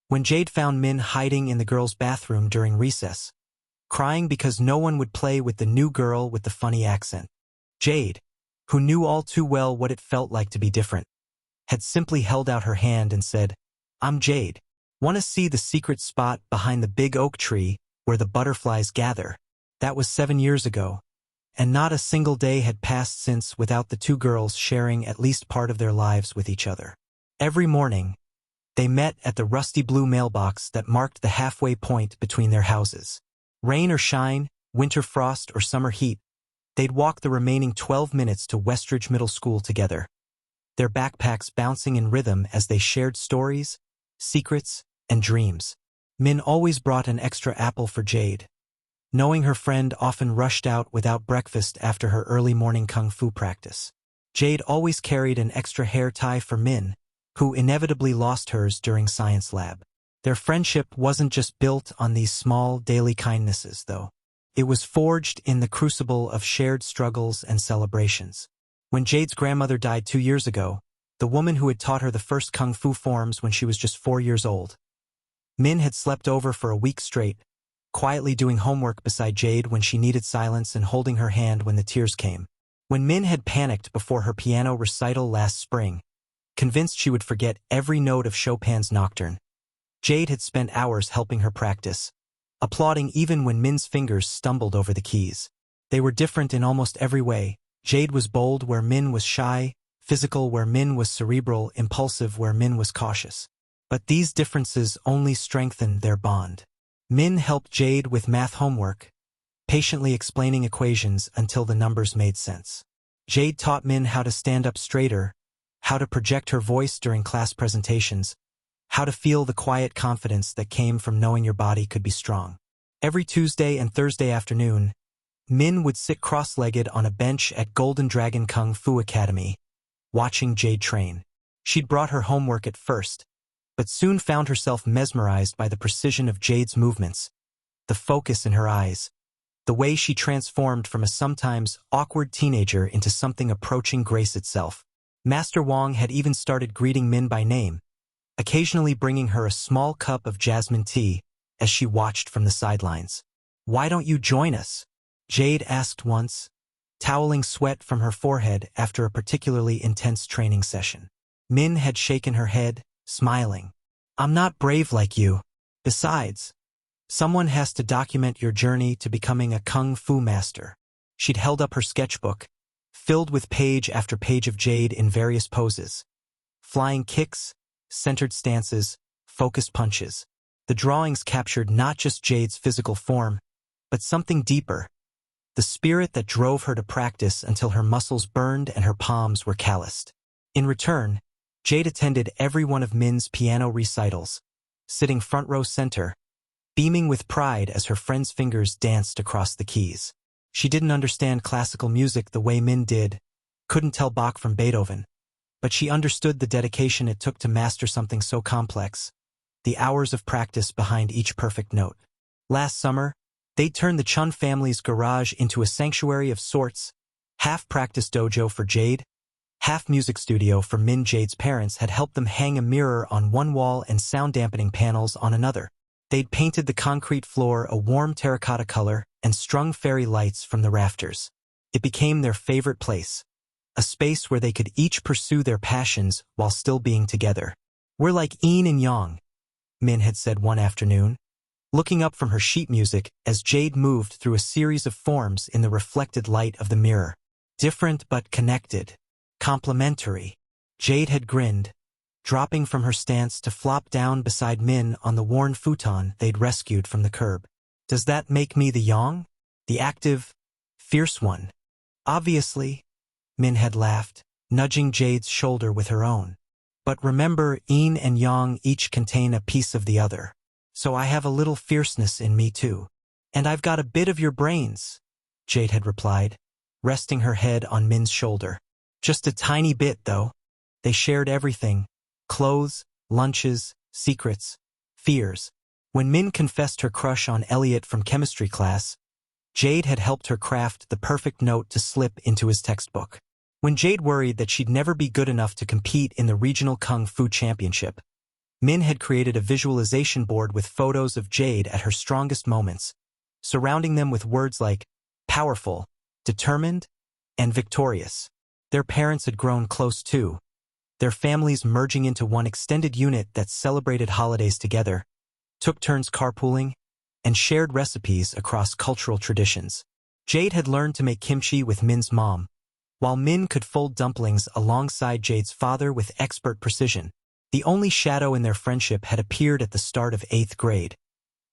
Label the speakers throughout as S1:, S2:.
S1: When Jade found Min hiding in the girls' bathroom during recess, crying because no one would play with the new girl with the funny accent. Jade, who knew all too well what it felt like to be different, had simply held out her hand and said, "I'm Jade. Want to see the secret spot behind the big oak tree where the butterflies gather?" That was 7 years ago, and not a single day had passed since without the two girls sharing at least part of their lives with each other. Every morning, they met at the rusty blue mailbox that marked the halfway point between their houses. Rain or shine, winter frost or summer heat, they'd walk the remaining 12 minutes to Westridge Middle School together, their backpacks bouncing in rhythm as they shared stories, secrets, and dreams. Min always brought an extra apple for Jade, knowing her friend often rushed out without breakfast after her early morning kung fu practice. Jade always carried an extra hair tie for Min, who inevitably lost hers during science lab. Their friendship wasn't just built on these small daily kindnesses, though. It was forged in the crucible of shared struggles and celebrations. When Jade's grandmother died 2 years ago, the woman who had taught her the first kung fu forms when she was just 4 years old, Min had slept over for a week straight, quietly doing homework beside Jade when she needed silence and holding her hand when the tears came. When Min had panicked before her piano recital last spring, convinced she would forget every note of Chopin's Nocturne, Jade had spent hours helping her practice, applauding even when Min's fingers stumbled over the keys. They were different in almost every way. Jade was bold where Min was shy, physical where Min was cerebral, impulsive where Min was cautious. But these differences only strengthened their bond. Min helped Jade with math homework, patiently explaining equations until the numbers made sense. Jade taught Min how to stand up straighter, how to project her voice during class presentations, how to feel the quiet confidence that came from knowing your body could be strong. Every Tuesday and Thursday afternoon, Min would sit cross-legged on a bench at Golden Dragon Kung Fu Academy, watching Jade train. She'd brought her homework at first, but soon found herself mesmerized by the precision of Jade's movements, the focus in her eyes, the way she transformed from a sometimes awkward teenager into something approaching grace itself. Master Wong had even started greeting Min by name, occasionally bringing her a small cup of jasmine tea as she watched from the sidelines. "Why don't you join us?" Jade asked once, toweling sweat from her forehead after a particularly intense training session. Min had shaken her head, smiling. "I'm not brave like you. Besides, someone has to document your journey to becoming a kung fu master." She'd held up her sketchbook, filled with page after page of Jade in various poses. Flying kicks, centered stances, focused punches. The drawings captured not just Jade's physical form, but something deeper, the spirit that drove her to practice until her muscles burned and her palms were calloused. In return, Jade attended every one of Min's piano recitals, sitting front row center, beaming with pride as her friend's fingers danced across the keys. She didn't understand classical music the way Min did, couldn't tell Bach from Beethoven, but she understood the dedication it took to master something so complex, the hours of practice behind each perfect note. Last summer, they'd turned the Chun family's garage into a sanctuary of sorts, half practice dojo for Jade, half music studio for Min. Jade's parents had helped them hang a mirror on one wall and sound-dampening panels on another. They'd painted the concrete floor a warm terracotta color and strung fairy lights from the rafters. It became their favorite place, a space where they could each pursue their passions while still being together. "We're like yin and yang," Min had said one afternoon, looking up from her sheet music as Jade moved through a series of forms in the reflected light of the mirror. Different but connected, complementary. Jade had grinned, dropping from her stance to flop down beside Min on the worn futon they'd rescued from the curb. "Does that make me the yang? The active, fierce one?" "Obviously," Min had laughed, nudging Jade's shoulder with her own. "But remember, yin and yang each contain a piece of the other. So I have a little fierceness in me too. And I've got a bit of your brains," Jade had replied, resting her head on Min's shoulder. "Just a tiny bit, though." They shared everything: clothes, lunches, secrets, fears. When Min confessed her crush on Elliot from chemistry class, Jade had helped her craft the perfect note to slip into his textbook. When Jade worried that she'd never be good enough to compete in the regional kung fu championship, Min had created a visualization board with photos of Jade at her strongest moments, surrounding them with words like powerful, determined, and victorious. Their parents had grown close too, their families merging into one extended unit that celebrated holidays together, took turns carpooling, and shared recipes across cultural traditions. Jade had learned to make kimchi with Min's mom, while Min could fold dumplings alongside Jade's father with expert precision. The only shadow in their friendship had appeared at the start of 8th grade,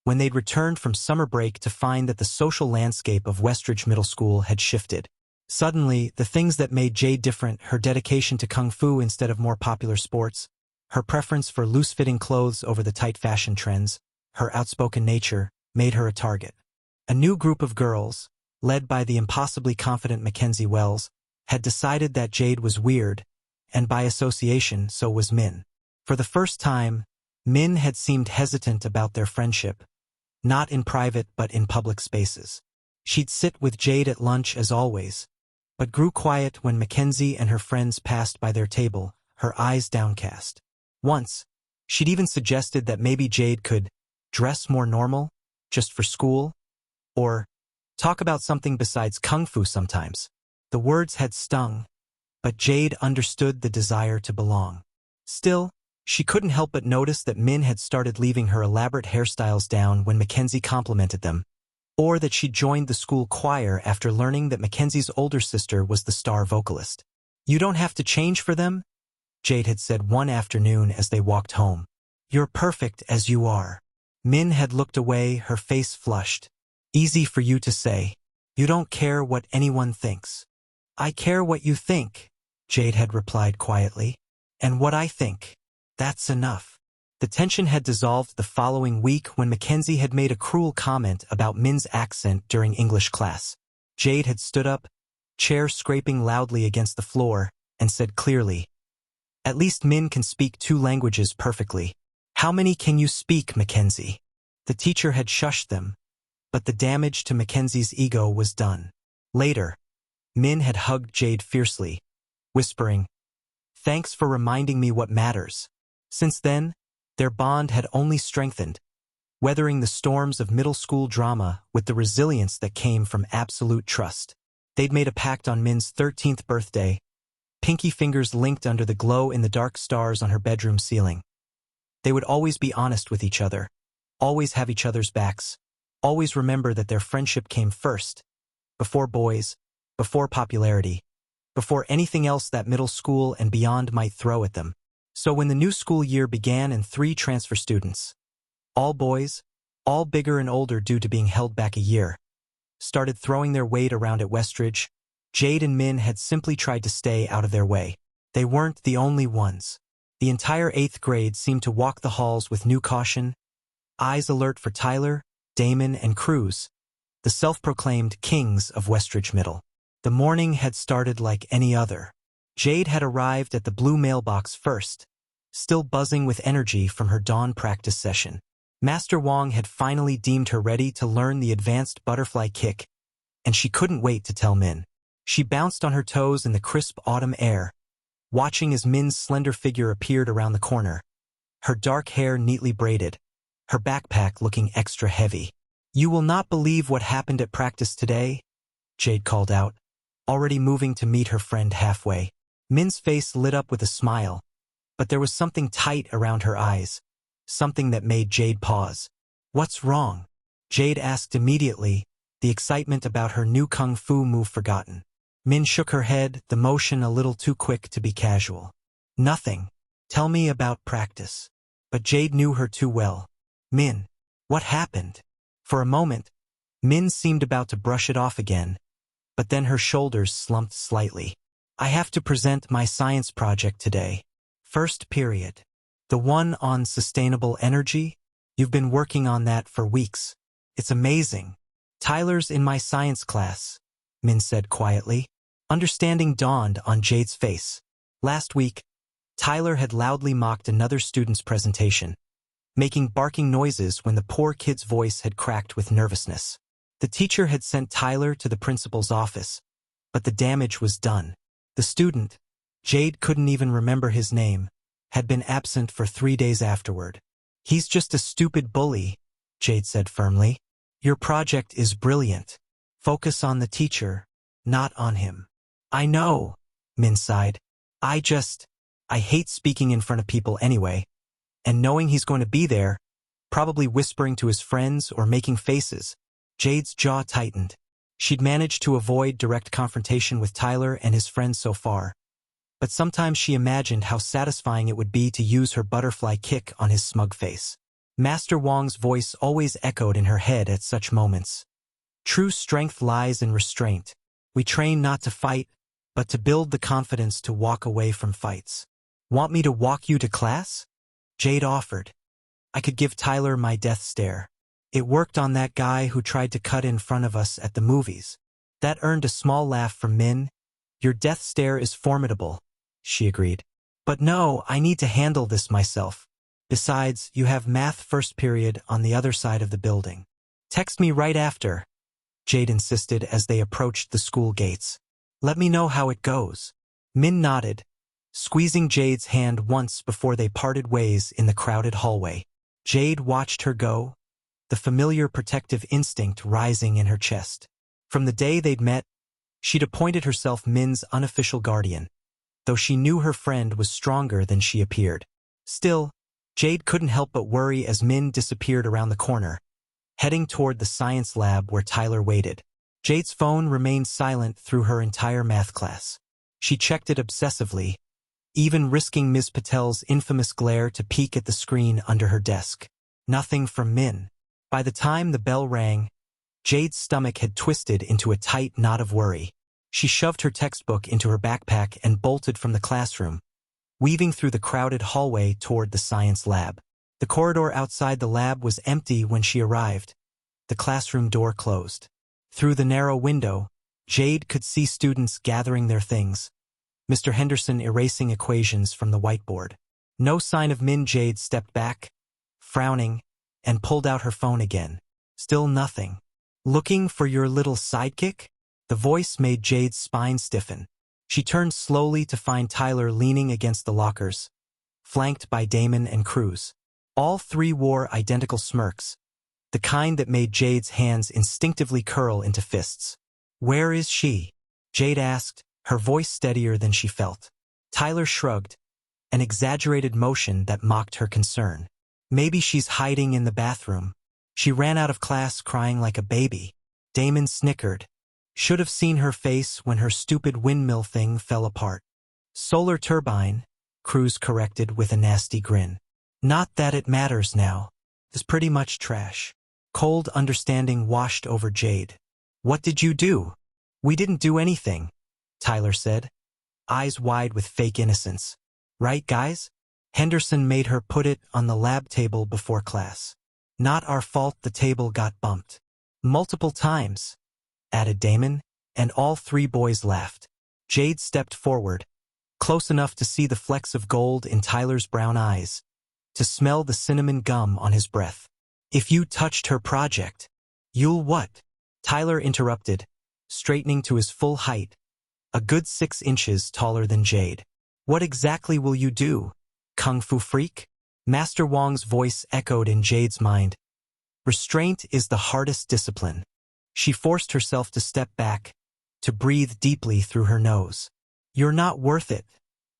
S1: when they'd returned from summer break to find that the social landscape of Westridge Middle School had shifted. Suddenly, the things that made Jade different, her dedication to kung fu instead of more popular sports, her preference for loose-fitting clothes over the tight fashion trends, her outspoken nature, made her a target. A new group of girls, led by the impossibly confident Mackenzie Wells, had decided that Jade was weird, and by association, so was Min. For the first time, Min had seemed hesitant about their friendship, not in private but in public spaces. She'd sit with Jade at lunch as always, but grew quiet when Mackenzie and her friends passed by their table, her eyes downcast. Once, she'd even suggested that maybe Jade could dress more normal, just for school, or talk about something besides kung fu sometimes. The words had stung, but Jade understood the desire to belong. Still, she couldn't help but notice that Min had started leaving her elaborate hairstyles down when Mackenzie complimented them, or that she joined the school choir after learning that Mackenzie's older sister was the star vocalist. "You don't have to change for them," Jade had said one afternoon as they walked home. "You're perfect as you are." Min had looked away, her face flushed. "Easy for you to say. You don't care what anyone thinks." "I care what you think," Jade had replied quietly. "And what I think. That's enough." The tension had dissolved the following week when Mackenzie had made a cruel comment about Min's accent during English class. Jade had stood up, chair scraping loudly against the floor, and said clearly, "At least Min can speak 2 languages perfectly. How many can you speak, Mackenzie?" The teacher had shushed them, but the damage to Mackenzie's ego was done. Later, Min had hugged Jade fiercely, whispering, "Thanks for reminding me what matters." Since then, their bond had only strengthened, weathering the storms of middle school drama with the resilience that came from absolute trust. They'd made a pact on Min's 13th birthday, pinky fingers linked under the glow-in-the-dark stars on her bedroom ceiling. They would always be honest with each other, always have each other's backs, always remember that their friendship came first, before boys, before popularity, before anything else that middle school and beyond might throw at them. So when the new school year began and 3 transfer students, all boys, all bigger and older due to being held back a year, started throwing their weight around at Westridge, Jade and Min had simply tried to stay out of their way. They weren't the only ones. The entire 8th grade seemed to walk the halls with new caution, eyes alert for Tyler, Damon, and Cruz, the self-proclaimed kings of Westridge Middle. The morning had started like any other. Jade had arrived at the blue mailbox first, still buzzing with energy from her dawn practice session. Master Wong had finally deemed her ready to learn the advanced butterfly kick, and she couldn't wait to tell Min. She bounced on her toes in the crisp autumn air, watching as Min's slender figure appeared around the corner, her dark hair neatly braided, her backpack looking extra heavy. "You will not believe what happened at practice today," Jade called out, already moving to meet her friend halfway. Min's face lit up with a smile, but there was something tight around her eyes, something that made Jade pause. "What's wrong?" Jade asked immediately, the excitement about her new kung fu move forgotten. Min shook her head, the motion a little too quick to be casual. "Nothing. Tell me about practice." But Jade knew her too well. "Min, what happened?" For a moment, Min seemed about to brush it off again, but then her shoulders slumped slightly. "I have to present my science project today. First period. The one on sustainable energy? You've been working on that for weeks. It's amazing. Tyler's in my science class," Min said quietly. Understanding dawned on Jade's face. Last week, Tyler had loudly mocked another student's presentation, making barking noises when the poor kid's voice had cracked with nervousness. The teacher had sent Tyler to the principal's office, but the damage was done. The student, Jade couldn't even remember his name, had been absent for 3 days afterward. "He's just a stupid bully," Jade said firmly. "Your project is brilliant. Focus on the teacher, not on him." "I know," Min sighed. I hate speaking in front of people anyway, and knowing he's going to be there, probably whispering to his friends or making faces." Jade's jaw tightened. She'd managed to avoid direct confrontation with Tyler and his friends so far, but sometimes she imagined how satisfying it would be to use her butterfly kick on his smug face. Master Wong's voice always echoed in her head at such moments. "True strength lies in restraint. We train not to fight, but to build the confidence to walk away from fights." "Want me to walk you to class?" Jade offered. "I could give Tyler my death stare. It worked on that guy who tried to cut in front of us at the movies." That earned a small laugh from Min. "Your death stare is formidable," she agreed. "But no, I need to handle this myself. Besides, you have math first period on the other side of the building." "Text me right after," Jade insisted as they approached the school gates. "Let me know how it goes." Min nodded, squeezing Jade's hand once before they parted ways in the crowded hallway. Jade watched her go, the familiar protective instinct rising in her chest. From the day they'd met, she'd appointed herself Min's unofficial guardian, though she knew her friend was stronger than she appeared. Still, Jade couldn't help but worry as Min disappeared around the corner, heading toward the science lab where Tyler waited. Jade's phone remained silent through her entire math class. She checked it obsessively, even risking Ms. Patel's infamous glare to peek at the screen under her desk. Nothing from Min. By the time the bell rang, Jade's stomach had twisted into a tight knot of worry. She shoved her textbook into her backpack and bolted from the classroom, weaving through the crowded hallway toward the science lab. The corridor outside the lab was empty when she arrived. The classroom door closed. Through the narrow window, Jade could see students gathering their things, Mr. Henderson erasing equations from the whiteboard. No sign of Min. Jade stepped back, frowning, and pulled out her phone again. Still nothing. "Looking for your little sidekick?" The voice made Jade's spine stiffen. She turned slowly to find Tyler leaning against the lockers, flanked by Damon and Cruz. All three wore identical smirks, the kind that made Jade's hands instinctively curl into fists. "Where is she?" Jade asked, her voice steadier than she felt. Tyler shrugged, an exaggerated motion that mocked her concern. "Maybe she's hiding in the bathroom. She ran out of class crying like a baby." Damon snickered. "Should have seen her face when her stupid windmill thing fell apart." "Solar turbine," Cruz corrected with a nasty grin. "Not that it matters now. It's pretty much trash." Cold understanding washed over Jade. "What did you do?" "We didn't do anything," Tyler said, eyes wide with fake innocence. "Right, guys?" Henderson made her put it on the lab table before class. "Not our fault the table got bumped." "Multiple times," added Damon, and all three boys laughed. Jade stepped forward, close enough to see the flecks of gold in Tyler's brown eyes, to smell the cinnamon gum on his breath. "If you touched her project, you'll what?" Tyler interrupted, straightening to his full height, a good 6 inches taller than Jade. "What exactly will you do? Kung Fu freak?" Master Wong's voice echoed in Jade's mind. Restraint is the hardest discipline. She forced herself to step back, to breathe deeply through her nose. "You're not worth it,"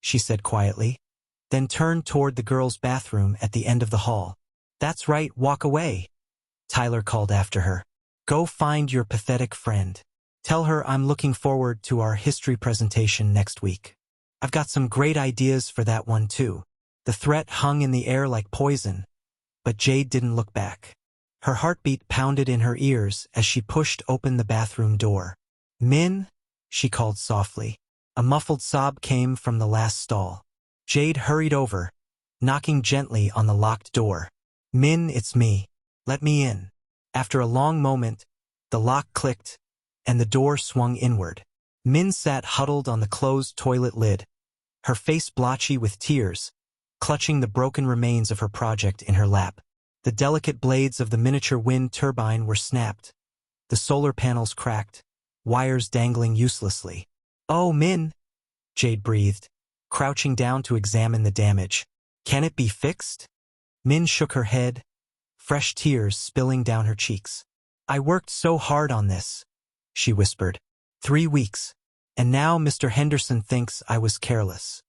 S1: she said quietly, then turned toward the girls' bathroom at the end of the hall. "That's right, walk away," Tyler called after her. "Go find your pathetic friend. Tell her I'm looking forward to our history presentation next week. I've got some great ideas for that one too." The threat hung in the air like poison, but Jade didn't look back. Her heartbeat pounded in her ears as she pushed open the bathroom door. "Min," she called softly. A muffled sob came from the last stall. Jade hurried over, knocking gently on the locked door. "Min, it's me. Let me in." After a long moment, the lock clicked, and the door swung inward. Min sat huddled on the closed toilet lid, her face blotchy with tears, clutching the broken remains of her project in her lap. The delicate blades of the miniature wind turbine were snapped, the solar panels cracked, wires dangling uselessly. "Oh, Min," Jade breathed, crouching down to examine the damage. Can it be fixed? Min shook her head, fresh tears spilling down her cheeks. I worked so hard on this, she whispered. 3 weeks. And now Mr. Henderson thinks I was careless.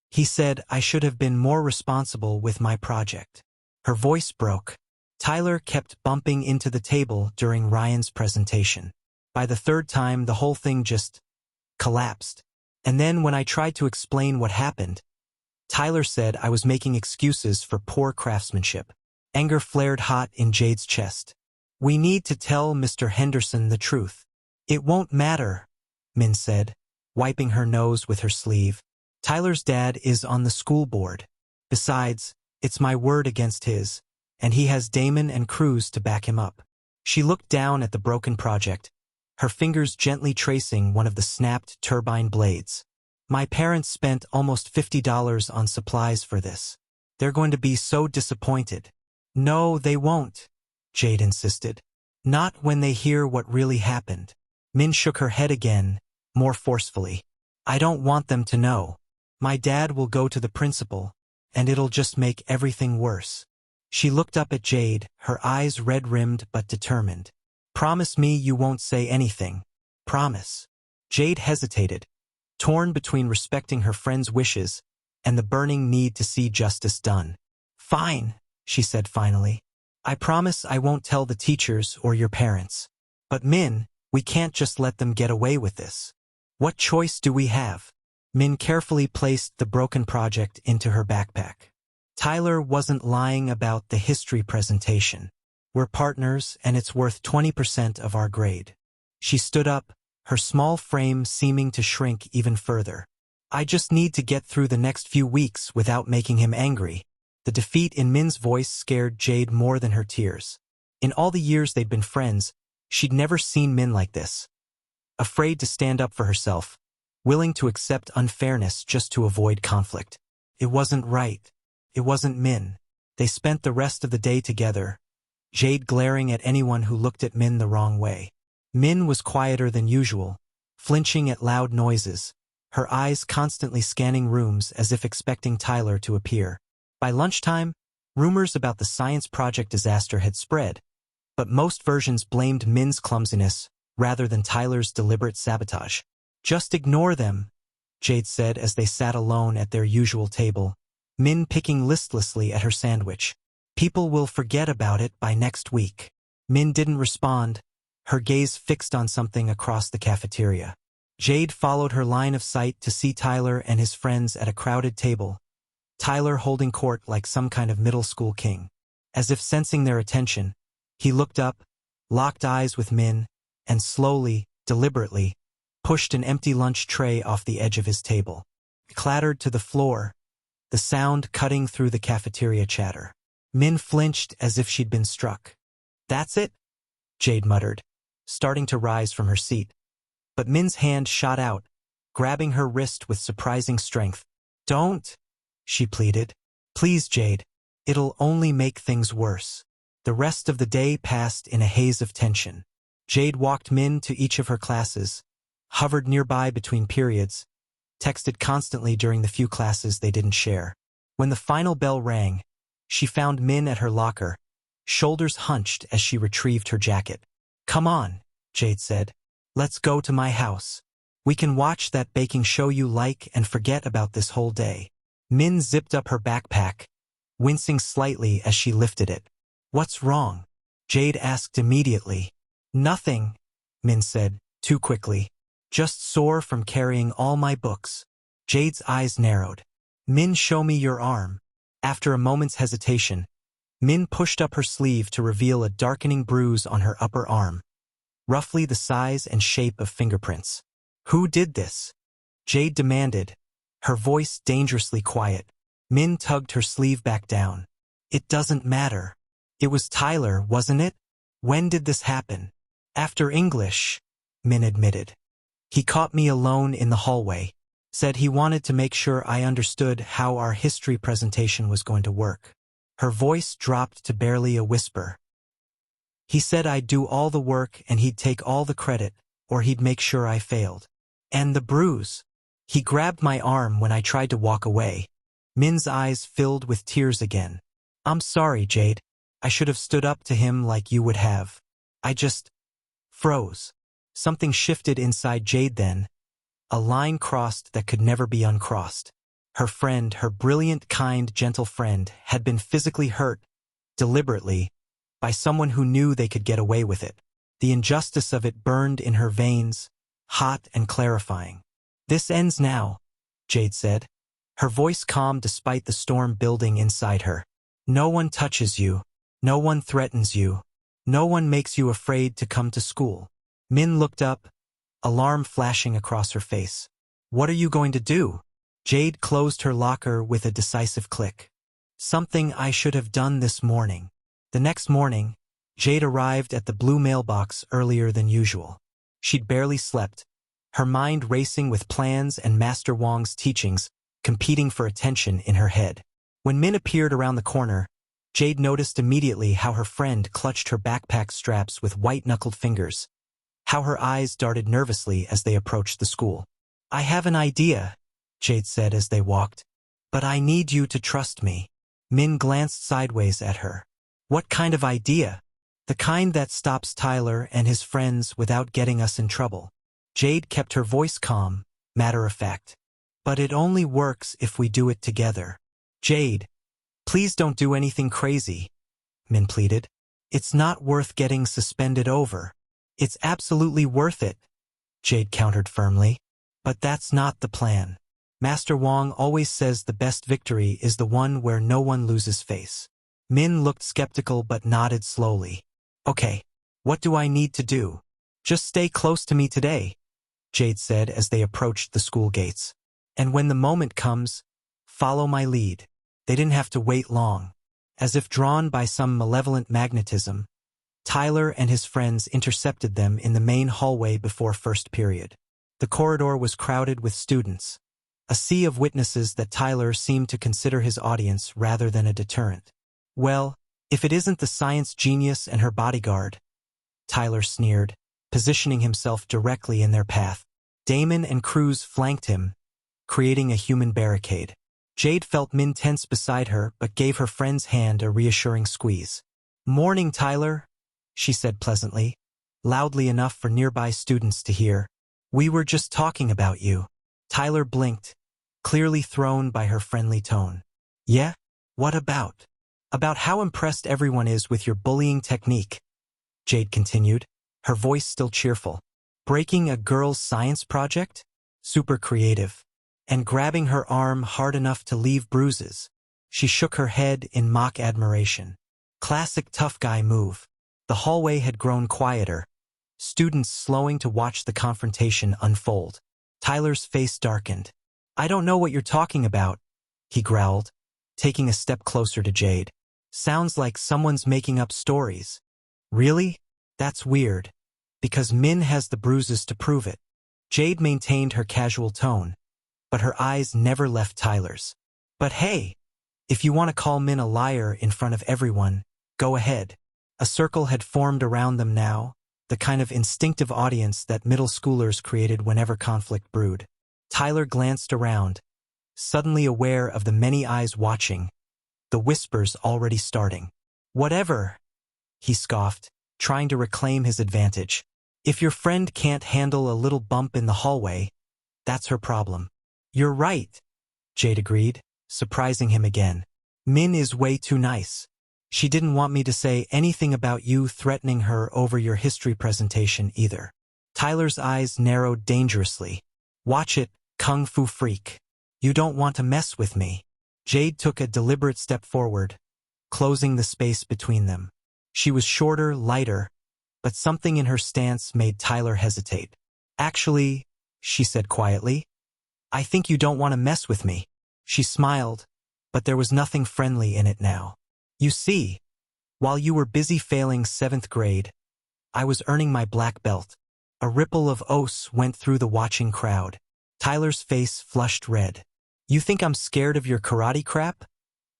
S1: He said I should have been more responsible with my project. Her voice broke. Tyler kept bumping into the table during Ryan's presentation. By the 3rd time, the whole thing just collapsed. And then when I tried to explain what happened, Tyler said I was making excuses for poor craftsmanship. Anger flared hot in Jade's chest. We need to tell Mr. Henderson the truth. It won't matter, Min said, wiping her nose with her sleeve. Tyler's dad is on the school board. Besides, it's my word against his, and he has Damon and Cruz to back him up. She looked down at the broken project, her fingers gently tracing one of the snapped turbine blades. My parents spent almost $50 on supplies for this. They're going to be so disappointed. No, they won't, Jade insisted. Not when they hear what really happened. Min shook her head again, more forcefully. I don't want them to know. My dad will go to the principal, and it'll just make everything worse. She looked up at Jade, her eyes red-rimmed but determined. Promise me you won't say anything. Promise. Jade hesitated, torn between respecting her friend's wishes and the burning need to see justice done. Fine, she said finally. I promise I won't tell the teachers or your parents. But Min, we can't just let them get away with this. What choice do we have? Min carefully placed the broken project into her backpack. Tyler wasn't lying about the history presentation. We're partners, and it's worth 20% of our grade. She stood up, her small frame seeming to shrink even further. I just need to get through the next few weeks without making him angry. The defeat in Min's voice scared Jade more than her tears. In all the years they'd been friends, she'd never seen Min like this. Afraid to stand up for herself, willing to accept unfairness just to avoid conflict. It wasn't right. It wasn't Min. They spent the rest of the day together, Jade glaring at anyone who looked at Min the wrong way. Min was quieter than usual, flinching at loud noises, her eyes constantly scanning rooms as if expecting Tyler to appear. By lunchtime, rumors about the science project disaster had spread, but most versions blamed Min's clumsiness rather than Tyler's deliberate sabotage. Just ignore them, Jade said as they sat alone at their usual table, Min picking listlessly at her sandwich. People will forget about it by next week. Min didn't respond, her gaze fixed on something across the cafeteria. Jade followed her line of sight to see Tyler and his friends at a crowded table, Tyler holding court like some kind of middle school king. As if sensing their attention, he looked up, locked eyes with Min, and slowly, deliberately, pushed an empty lunch tray off the edge of his table. It clattered to the floor, the sound cutting through the cafeteria chatter. Min flinched as if she'd been struck. That's it? Jade muttered, starting to rise from her seat. But Min's hand shot out, grabbing her wrist with surprising strength. Don't, she pleaded. Please, Jade. It'll only make things worse. The rest of the day passed in a haze of tension. Jade walked Min to each of her classes, hovered nearby between periods, texted constantly during the few classes they didn't share. When the final bell rang, she found Min at her locker, shoulders hunched as she retrieved her jacket. Come on, Jade said. Let's go to my house. We can watch that baking show you like and forget about this whole day. Min zipped up her backpack, wincing slightly as she lifted it. What's wrong? Jade asked immediately. Nothing, Min said, too quickly. Just sore from carrying all my books. Jade's eyes narrowed. Min, show me your arm. After a moment's hesitation, Min pushed up her sleeve to reveal a darkening bruise on her upper arm, roughly the size and shape of fingerprints. Who did this? Jade demanded, her voice dangerously quiet. Min tugged her sleeve back down. It doesn't matter. It was Tyler, wasn't it? When did this happen? After English, Min admitted. He caught me alone in the hallway, said he wanted to make sure I understood how our history presentation was going to work. Her voice dropped to barely a whisper. He said I'd do all the work and he'd take all the credit, or he'd make sure I failed. And the bruise. He grabbed my arm when I tried to walk away. Min's eyes filled with tears again. I'm sorry, Jade. I should have stood up to him like you would have. I just froze. Something shifted inside Jade then. A line crossed that could never be uncrossed. Her friend, her brilliant, kind, gentle friend, had been physically hurt, deliberately, by someone who knew they could get away with it. The injustice of it burned in her veins, hot and clarifying. This ends now, Jade said. Her voice calm despite the storm building inside her. No one touches you. No one threatens you. No one makes you afraid to come to school. Min looked up, alarm flashing across her face. What are you going to do? Jade closed her locker with a decisive click. Something I should have done this morning. The next morning, Jade arrived at the blue mailbox earlier than usual. She'd barely slept, her mind racing with plans and Master Wong's teachings competing for attention in her head. When Min appeared around the corner, Jade noticed immediately how her friend clutched her backpack straps with white-knuckled fingers, how her eyes darted nervously as they approached the school. I have an idea, Jade said as they walked, but I need you to trust me. Min glanced sideways at her. What kind of idea? The kind that stops Tyler and his friends without getting us in trouble. Jade kept her voice calm, matter of fact. But it only works if we do it together. Jade, please don't do anything crazy, Min pleaded. It's not worth getting suspended over. It's absolutely worth it, Jade countered firmly. But that's not the plan. Master Wong always says the best victory is the one where no one loses face. Min looked skeptical but nodded slowly. Okay, what do I need to do? Just stay close to me today, Jade said as they approached the school gates. And when the moment comes, follow my lead. They didn't have to wait long. As if drawn by some malevolent magnetism, Tyler and his friends intercepted them in the main hallway before first period. The corridor was crowded with students, a sea of witnesses that Tyler seemed to consider his audience rather than a deterrent. Well, if it isn't the science genius and her bodyguard, Tyler sneered, positioning himself directly in their path. Damon and Cruz flanked him, creating a human barricade. Jade felt Min tense beside her but gave her friend's hand a reassuring squeeze. Morning, Tyler, she said pleasantly, loudly enough for nearby students to hear. We were just talking about you. Tyler blinked, clearly thrown by her friendly tone. Yeah? What about? About how impressed everyone is with your bullying technique, Jade continued, her voice still cheerful. Breaking a girl's science project? Super creative. And grabbing her arm hard enough to leave bruises. She shook her head in mock admiration. Classic tough guy move. The hallway had grown quieter, students slowing to watch the confrontation unfold. Tyler's face darkened. I don't know what you're talking about, he growled, taking a step closer to Jade. Sounds like someone's making up stories. Really? That's weird. Because Min has the bruises to prove it. Jade maintained her casual tone, but her eyes never left Tyler's. But hey, if you want to call Min a liar in front of everyone, go ahead. A circle had formed around them now, the kind of instinctive audience that middle schoolers created whenever conflict brewed. Tyler glanced around, suddenly aware of the many eyes watching, the whispers already starting. Whatever, he scoffed, trying to reclaim his advantage. If your friend can't handle a little bump in the hallway, that's her problem. You're right, Jade agreed, surprising him again. Min is way too nice. She didn't want me to say anything about you threatening her over your history presentation either. Tyler's eyes narrowed dangerously. Watch it, kung fu freak. You don't want to mess with me. Jade took a deliberate step forward, closing the space between them. She was shorter, lighter, but something in her stance made Tyler hesitate. Actually, she said quietly, I think you don't want to mess with me. She smiled, but there was nothing friendly in it now. You see, while you were busy failing 7th grade, I was earning my black belt. A ripple of oaths went through the watching crowd. Tyler's face flushed red. You think I'm scared of your karate crap?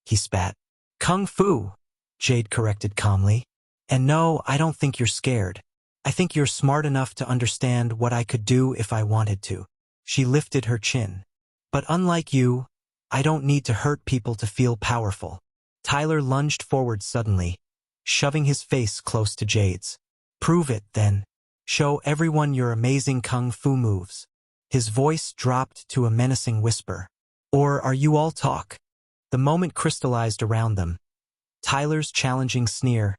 S1: He spat. Kung fu, Jade corrected calmly. And no, I don't think you're scared. I think you're smart enough to understand what I could do if I wanted to. She lifted her chin. But unlike you, I don't need to hurt people to feel powerful. Tyler lunged forward suddenly, shoving his face close to Jade's. Prove it, then. Show everyone your amazing kung fu moves. His voice dropped to a menacing whisper. Or are you all talk? The moment crystallized around them. Tyler's challenging sneer,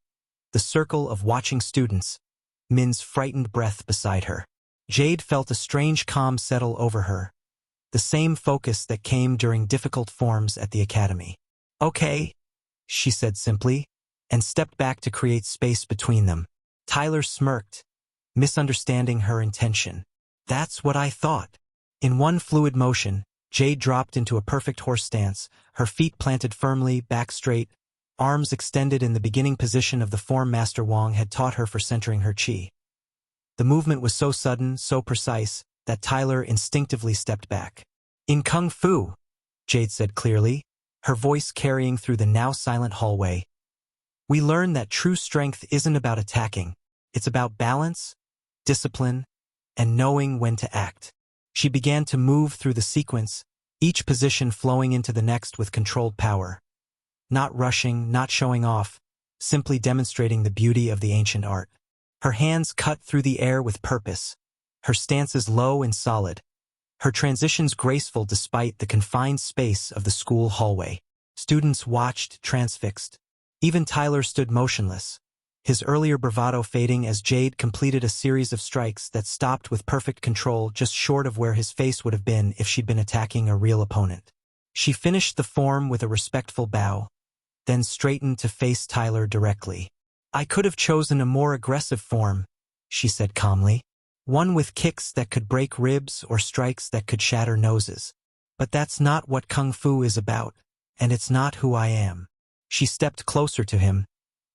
S1: the circle of watching students, Min's frightened breath beside her. Jade felt a strange calm settle over her, the same focus that came during difficult forms at the academy. Okay, she said simply, and stepped back to create space between them. Tyler smirked, misunderstanding her intention. That's what I thought. In one fluid motion, Jade dropped into a perfect horse stance, her feet planted firmly, back straight, arms extended in the beginning position of the form Master Wong had taught her for centering her chi. The movement was so sudden, so precise, that Tyler instinctively stepped back. In Kung Fu, Jade said clearly, her voice carrying through the now silent hallway, we learn that true strength isn't about attacking, it's about balance, discipline, and knowing when to act. She began to move through the sequence, each position flowing into the next with controlled power. Not rushing, not showing off, simply demonstrating the beauty of the ancient art. Her hands cut through the air with purpose, her stances low and solid, her transitions graceful despite the confined space of the school hallway. Students watched, transfixed. Even Tyler stood motionless, his earlier bravado fading as Jade completed a series of strikes that stopped with perfect control just short of where his face would have been if she'd been attacking a real opponent. She finished the form with a respectful bow, then straightened to face Tyler directly. I could have chosen a more aggressive form, she said calmly. One with kicks that could break ribs or strikes that could shatter noses. But that's not what Kung Fu is about, and it's not who I am. She stepped closer to him,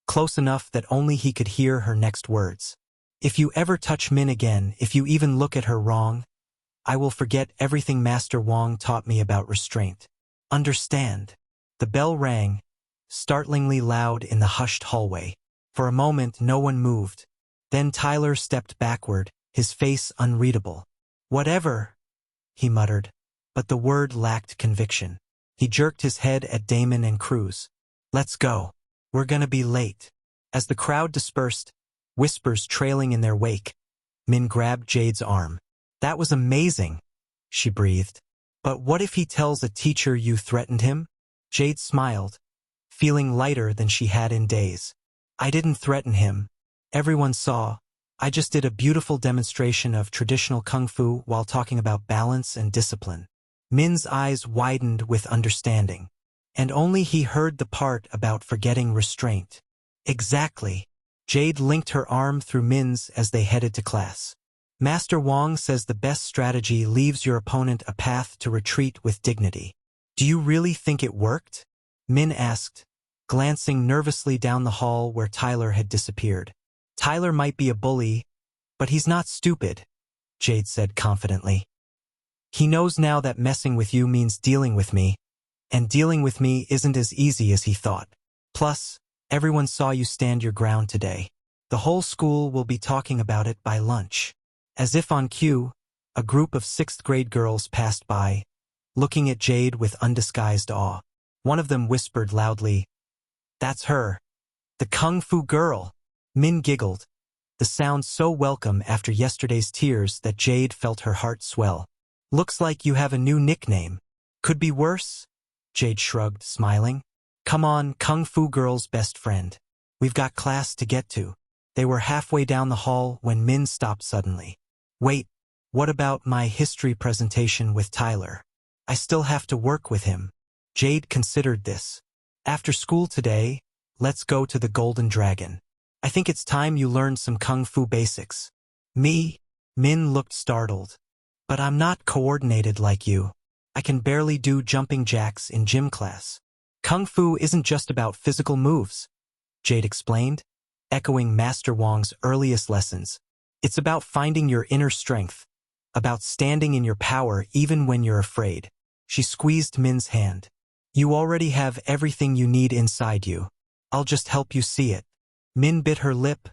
S1: close enough that only he could hear her next words. If you ever touch Min again, if you even look at her wrong, I will forget everything Master Wong taught me about restraint. Understand? The bell rang, startlingly loud in the hushed hallway. For a moment, no one moved. Then Tyler stepped backward, his face unreadable. Whatever, he muttered, but the word lacked conviction. He jerked his head at Damon and Cruz. Let's go. We're gonna be late. As the crowd dispersed, whispers trailing in their wake, Min grabbed Jade's arm. That was amazing, she breathed. But what if he tells a teacher you threatened him? Jade smiled, feeling lighter than she had in days. I didn't threaten him. Everyone saw. I just did a beautiful demonstration of traditional kung fu while talking about balance and discipline. Min's eyes widened with understanding. And only he heard the part about forgetting restraint. Exactly. Jade linked her arm through Min's as they headed to class. Master Wong says the best strategy leaves your opponent a path to retreat with dignity. Do you really think it worked? Min asked, glancing nervously down the hall where Tyler had disappeared. Tyler might be a bully, but he's not stupid, Jade said confidently. He knows now that messing with you means dealing with me, and dealing with me isn't as easy as he thought. Plus, everyone saw you stand your ground today. The whole school will be talking about it by lunch. As if on cue, a group of 6th grade girls passed by, looking at Jade with undisguised awe. One of them whispered loudly, "That's her. The Kung Fu girl." Min giggled, the sound so welcome after yesterday's tears that Jade felt her heart swell. Looks like you have a new nickname. Could be worse? Jade shrugged, smiling. Come on, Kung Fu girl's best friend. We've got class to get to. They were halfway down the hall when Min stopped suddenly. Wait, what about my history presentation with Tyler? I still have to work with him. Jade considered this. After school today, let's go to the Golden Dragon. I think it's time you learned some Kung Fu basics. Me? Min looked startled. But I'm not coordinated like you. I can barely do jumping jacks in gym class. Kung Fu isn't just about physical moves, Jade explained, echoing Master Wong's earliest lessons. It's about finding your inner strength, about standing in your power even when you're afraid. She squeezed Min's hand. You already have everything you need inside you. I'll just help you see it. Min bit her lip,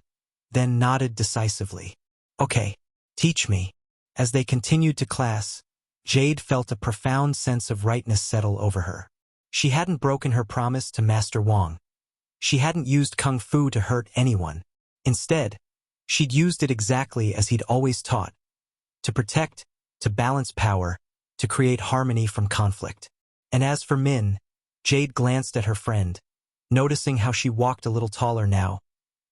S1: then nodded decisively. Okay, teach me. As they continued to class, Jade felt a profound sense of rightness settle over her. She hadn't broken her promise to Master Wang. She hadn't used kung fu to hurt anyone. Instead, she'd used it exactly as he'd always taught, to protect, to balance power, to create harmony from conflict. And as for Min, Jade glanced at her friend, noticing how she walked a little taller now,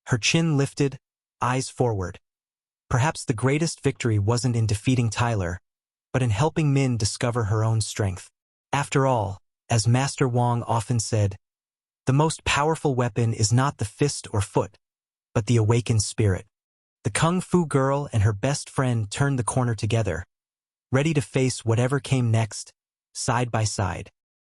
S1: her chin lifted, eyes forward. Perhaps the greatest victory wasn't in defeating Tyler, but in helping Min discover her own strength. After all, as Master Wang often said, the most powerful weapon is not the fist or foot, but the awakened spirit. The kung fu girl and her best friend turned the corner together, ready to face whatever came next, side by side.